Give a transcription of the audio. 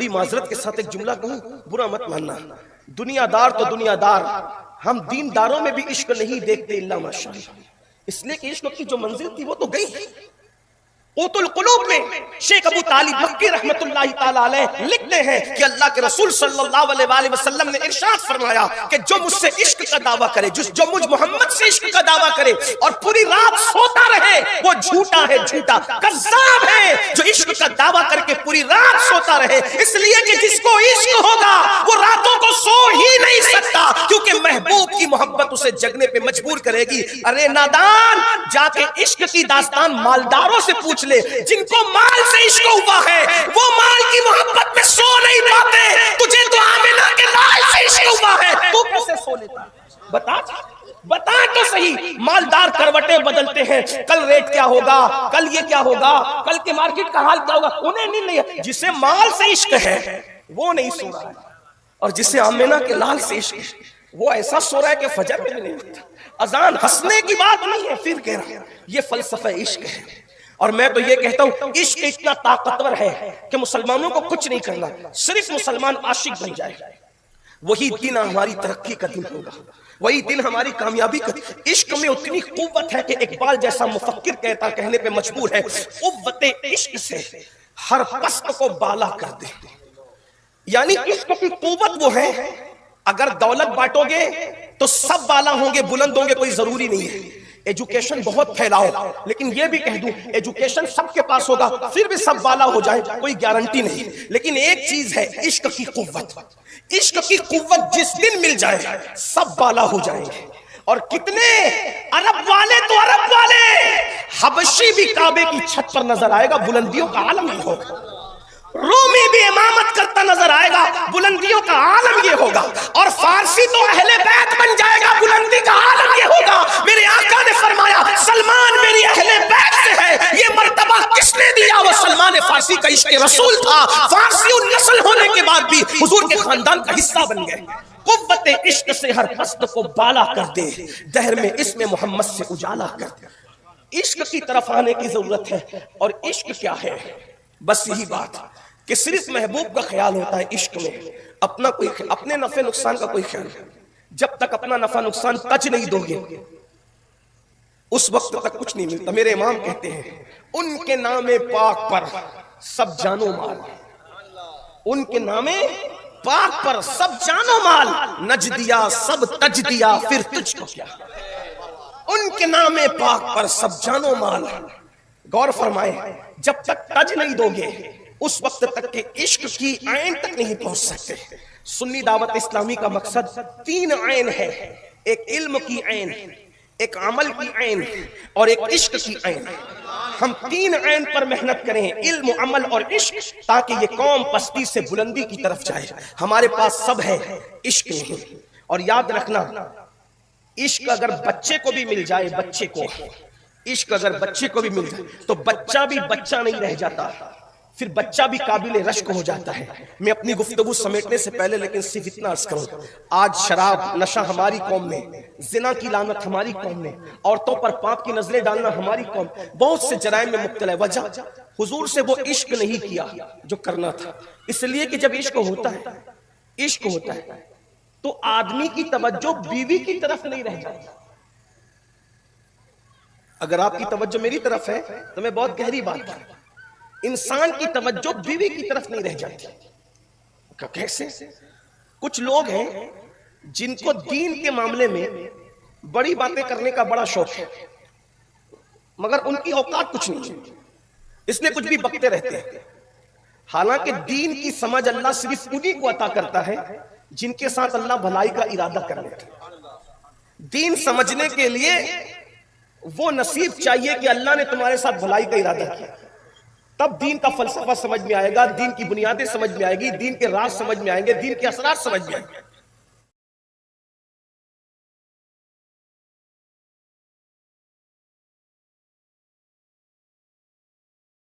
بڑی معذرت کے ساتھ ایک جملہ کہوں، برا مت ماننا، دنیا دار تو دنیا دار، ہم دین داروں میں بھی عشق نہیں دیکھتے الا ماشاءاللہ، اس لیے کہ عشق کی جو منزل تھی وہ تو گئی۔ قوت القلوب میں شیخ ابو طالب مکی رحمت اللہ تعالی علیہ لکھتے ہیں کہ اللہ کے رسول صلی اللہ علیہ وآلہ وسلم نے ارشاد فرمایا کہ جو مجھ سے عشق کا دعویٰ کرے، جو مجھ محمد سے عشق کا دعویٰ کرے اور پوری رات سوتا رہے، وہ جھوٹا ہے، جھوٹا کذاب ہے جو عشق کا دعویٰ کر کے پوری رات سوتا رہے، اس لیے کہ جس کو عشق ہوگا وہ راتوں کو سو ہی نہیں سکتا، کیونکہ محبوب کی محبت اسے جگنے پہ مجبور کرے گی۔ ارے نادان، جا کے عشق کی داستان مالداروں سے پوچھ لے، جن کو مال سے عشق ہوا ہے وہ مال کی محبت میں سو نہیں پاتے، تجھے تو آمنہ کے لال سے عشق ہوا ہے، تو کیسے سو لیتا؟ بتا تو صحیح۔ مالدار کروٹیں بدلتے ہیں، کل ریٹ کیا ہوگا، کل یہ کیا ہوگا، کل کے مارکیٹ کا حال کیا ہوگا، انہیں نہیں لیا۔ جسے مال سے عشق ہے وہ نہیں سو رہا ہے، اور جسے آمنہ کے لال سے عشق ہے وہ ایسا سو رہا ہے کہ فجر میں نہیں ہوتا۔ اذان ہنسنے کی بات نہیں ہے، پھر کہہ رہا ہوں یہ فلسفہ عشق ہے۔ اور میں تو یہ کہتا ہوں عشق اتنا طاقتور ہے کہ مسلمانوں کو کچھ نہیں کرنا، صرف مسلمان عاشق بن جائے، وہی دن ہماری ترقی کا دن ہوگا، وہی دن ہماری کامیابی کا۔ عشق میں اتنی قوت ہے کہ اقبال جیسا مفکر کہنے پہ مجبور ہے، قوت عشق سے ہر پست کو بالا کر دے۔ یعنی عشق کی قوت وہ ہے، اگر دولت بانٹو گے تو سب بالا ہوں گے، بلند ہوں گے، کوئی ضروری نہیں ہے۔ ایجوکیشن بہت پھیلاؤ، لیکن یہ بھی کہہ دوں ایجوکیشن سب کے پاس ہوگا پھر بھی سب بالا ہو جائے، کوئی گارنٹی نہیں۔ لیکن ایک چیز ہے عشق کی قوت، عشق کی قوت جس دن مل جائے سب بالا ہو جائیں گے۔ اور کتنے عرب والے تو عرب والے، حبشی بھی کعبے کی چھت پر نظر آئے گا، بلندیوں کا عالم یہ ہوگا۔ رومی بھی امامت کرتا نظر آئے گا، بلندیوں کا عالم یہ ہوگا۔ اور فارسی تو اہل بیت بن جائے گا، بلندی کا عالم یہ ہوگا۔ میرے آقا نے فرمایا سلمان میری اہل بیت سے ہے، یہ مرتبہ کس نے دیا؟ وہ سلمان فارسی کا عشق رسول تھا، فارسی نسل ہونے کے بعد بھی حضور کے خاندان کا حصہ بن گئے۔ قوت عشق سے ہر پست کو بالا کر دے، دہر میں اسم محمد سے اجالا کر دے۔ عشق کی طرف آنے کی ضرورت ہے۔ اور عشق کیا ہے؟ بس یہی بات کہ صرف محبوب کا خیال ہوتا ہے عشق میں، اپنے نفع نقصان کا کوئی خیال نہیں۔ جب تک اپنا نفع نقصان تج نہیں دو گے اس وقت تک کچھ نہیں ملتا۔ میرے امام کہتے ہیں ان کے نام پاک پر سب جان و مال، ان کے نام پاک پر سب جان و مال، نج دیا سب تج دیا پھر تجھ کو کیا۔ ان کے نام پاک پر سب جان و مال، غور فرمائے جب تک تج نہیں دو گے اس وقت تک کہ عشق کی عین تک نہیں پہنچ سکتے۔ سنی دعوت اسلامی کا مقصد 3 عین ہے، ایک علم کی عین، ایک عمل کی عین اور ایک عشق کی عین۔ ہم 3 عین پر محنت کریں، علم، عمل اور عشق، تاکہ یہ قوم پستی سے بلندی کی طرف جائے۔ ہمارے پاس سب ہے، عشق نہیں۔ اور یاد رکھنا عشق اگر بچے کو بھی مل جائے، بچے کو عشق اگر بچے کو بھی مل جائے تو بچہ بھی بچہ نہیں رہ جاتا، پھر بچہ بھی قابل رشک ہو جاتا ہے۔ میں اپنی گفتگو سمیٹنے سے پہلے لیکن صرف اتنا عرض کروں، آج شراب نشہ ہماری قوم میں، زنا کی لعنت ہماری قوم میں، عورتوں پر پاپ کی نظریں ڈالنا ہماری قوم بہت سے جرائم میں مبتلا ہے۔ وجہ حضور سے وہ عشق نہیں کیا جو کرنا تھا، اس لیے کہ جب عشق ہوتا ہے، عشق ہوتا ہے تو آدمی کی توجہ بیوی کی طرف نہیں رہ جاتی۔ اگر آپ کی توجہ میری طرف ہے تو میں بہت گہری بات کروں، انسان کی توجہ بیوی کی طرف نہیں رہ جاتی۔ کیسے؟ کچھ لوگ ہیں جن کو دین کے معاملے میں بڑی باتیں کرنے کا بڑا شوق ہے، مگر ان کی اوقات کچھ نہیں ہے، اس لیے کچھ بھی بکتے رہتے ہیں۔ حالانکہ دین کی سمجھ اللہ صرف انہی کو عطا کرتا ہے جن کے ساتھ اللہ بھلائی کا ارادہ کر لیتا ہے۔ دین سمجھنے کے لیے وہ نصیب چاہیے کہ اللہ نے تمہارے ساتھ بھلائی کا ارادہ کیا، تب دین کا فلسفہ سمجھ میں آئے گا، دین کی بنیادیں سمجھ میں آئے گی، دین کے راز سمجھ میں آئیں گے، دین کے اثرات سمجھ میں آئیں گے۔